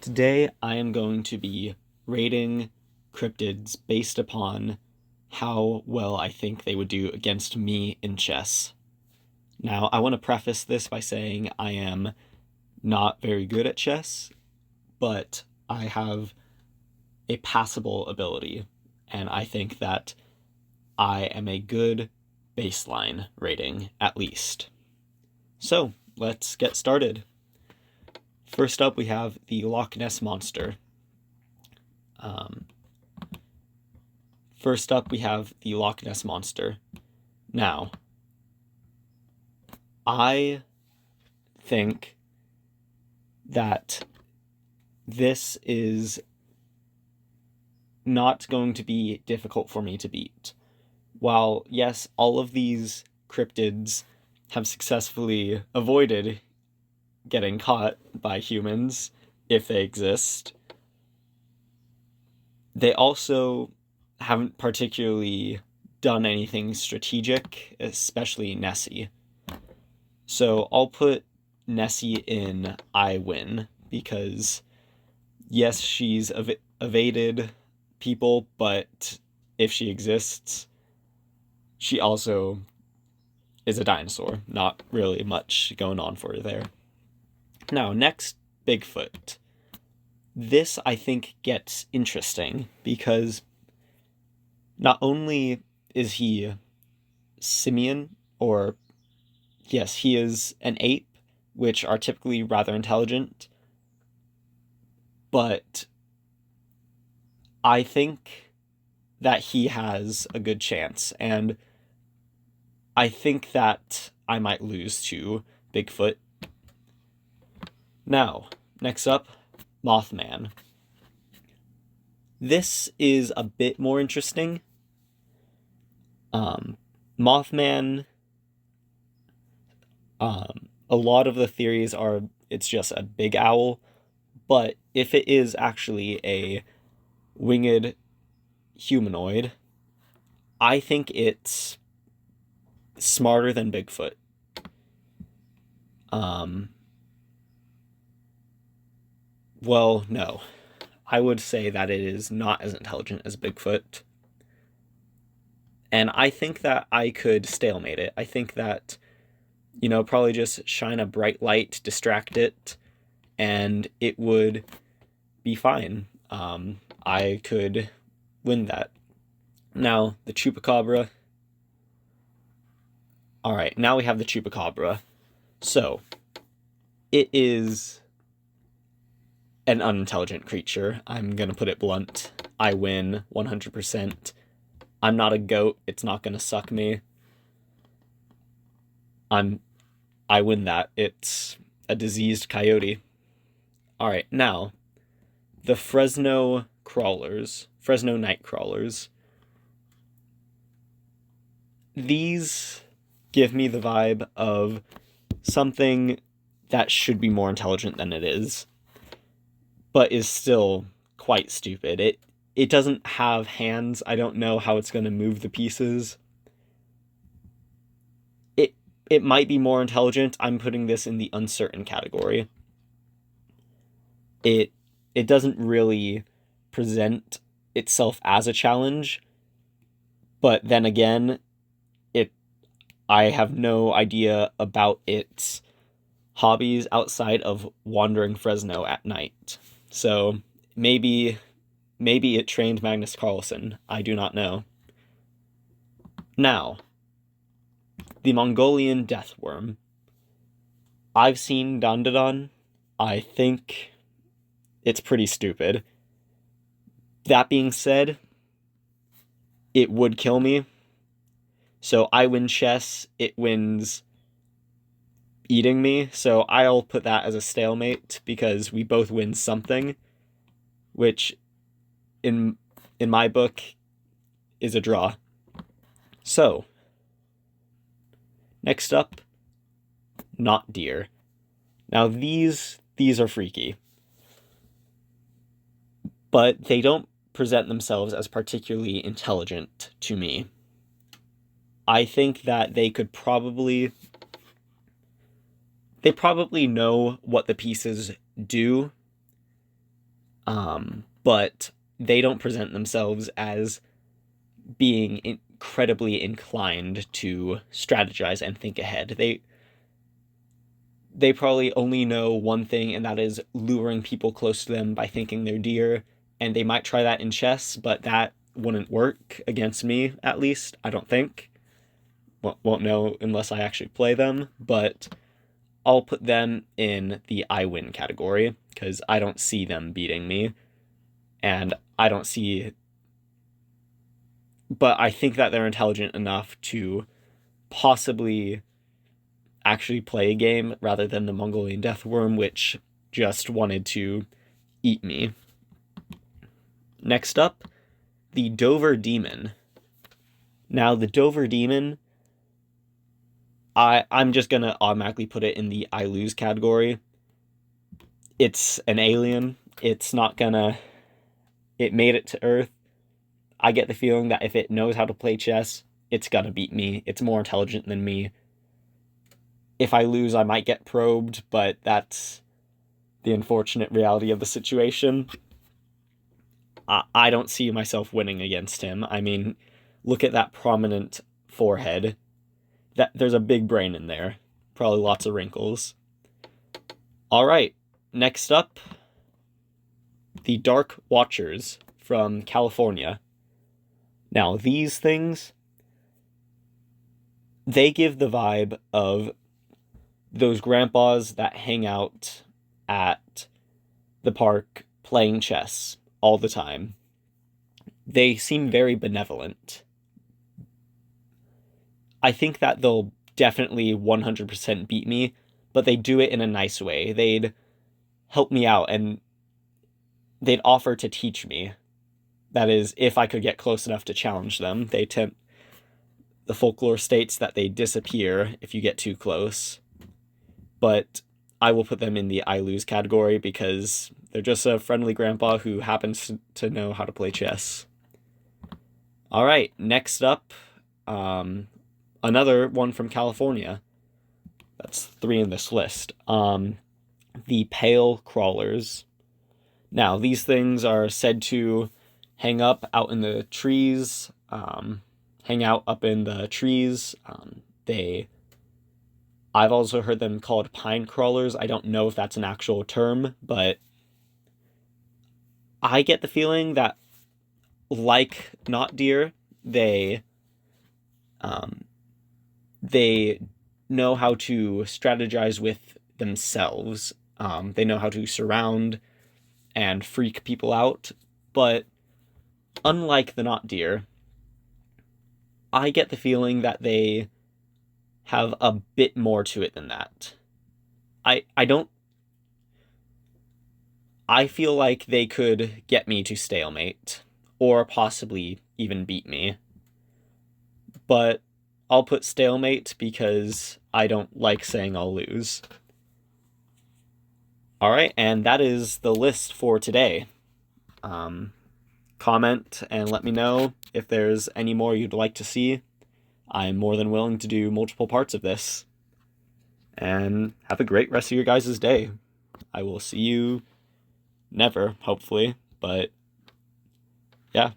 Today I am going to be rating cryptids based upon how well I think they would do against me in chess. Now, I want to preface this by saying I am not very good at chess, but I have a passable ability, and I think that I am a good baseline rating, at least. So, let's get started. First up, we have the Loch Ness Monster. First up, we have the Loch Ness Monster. Now, I think that this is not going to be difficult for me to beat. While, yes, all of these cryptids have successfully avoided getting caught by humans, if they exist, they also haven't particularly done anything strategic, especially Nessie. So I'll put Nessie in I win, because yes, she's evaded people, but if she exists, she also is a dinosaur. Not really much going on for her there. Now, next, Bigfoot. This, I think, gets interesting because not only is he simian, or yes, he is an ape, which are typically rather intelligent, but I think that he has a good chance, and I think that I might lose to Bigfoot. Now, next up, Mothman. This is a bit more interesting. Mothman, a lot of the theories are it's just a big owl, but if it is actually a winged humanoid, I think it's smarter than Bigfoot. Well, no. I would say that it is not as intelligent as Bigfoot. And I think that I could stalemate it. I think that, probably just shine a bright light, distract it, and it would be fine. I could win that. Now, the Chupacabra. Alright, now we have the Chupacabra. So, it is an unintelligent creature. I'm gonna put it blunt. I win 100%. I'm not a goat. It's not gonna suck me. I win that. It's a diseased coyote. Alright, now, the Fresno night crawlers. These give me the vibe of something that should be more intelligent than it is, but is still quite stupid. It doesn't have hands. I don't know how it's going to move the pieces. It might be more intelligent. I'm putting this in the uncertain category. It doesn't really present itself as a challenge, but then again, I have no idea about its hobbies outside of wandering Fresno at night. So maybe it trained Magnus Carlsen. I do not know. Now, the Mongolian deathworm. I've seen Dandadan. I think it's pretty stupid. That being said, it would kill me. So I win chess, it wins eating me, so I'll put that as a stalemate because we both win something, which in my book is a draw. So, next up, not deer. Now these are freaky, but they don't present themselves as particularly intelligent to me. I think that they probably know what the pieces do, But they don't present themselves as being incredibly inclined to strategize and think ahead. They probably only know one thing, and that is luring people close to them by thinking they're deer, and they might try that in chess, but that wouldn't work against me, at least, I don't think. Won't know unless I actually play them, but I'll put them in the I win category, because I don't see them beating me, and I don't see... But I think that they're intelligent enough to possibly actually play a game rather than the Mongolian Deathworm, which just wanted to eat me. Next up, the Dover Demon. Now, the Dover Demon, I'm just gonna automatically put it in the I lose category. It's an alien. It's not gonna... It made it to Earth. I get the feeling that if it knows how to play chess, it's gonna beat me. It's more intelligent than me. If I lose, I might get probed, but that's the unfortunate reality of the situation. I don't see myself winning against him. I mean, look at that prominent forehead. There's a big brain in there. Probably lots of wrinkles. All right, next up, the Dark Watchers from California. Now, these things, they give the vibe of those grandpas that hang out at the park playing chess all the time. They seem very benevolent. I think that they'll definitely 100% beat me, but they do it in a nice way. They'd help me out, and they'd offer to teach me. That is, if I could get close enough to challenge them. The folklore states that they disappear if you get too close. But I will put them in the I lose category because they're just a friendly grandpa who happens to know how to play chess. All right, next up, another one from California. That's 3 in this list. The Pale Crawlers. Now, these things are said to hang out up in the trees. I've also heard them called pine crawlers. I don't know if that's an actual term, but I get the feeling that, like not deer, they know how to strategize with themselves. They know how to surround and freak people out, but unlike the not deer, I get the feeling that they have a bit more to it than that. I feel like they could get me to stalemate, or possibly even beat me. But I'll put stalemate because I don't like saying I'll lose. Alright, and that is the list for today. Comment and let me know if there's any more you'd like to see. I'm more than willing to do multiple parts of this. And have a great rest of your guys' day. I will see you never, hopefully, but yeah.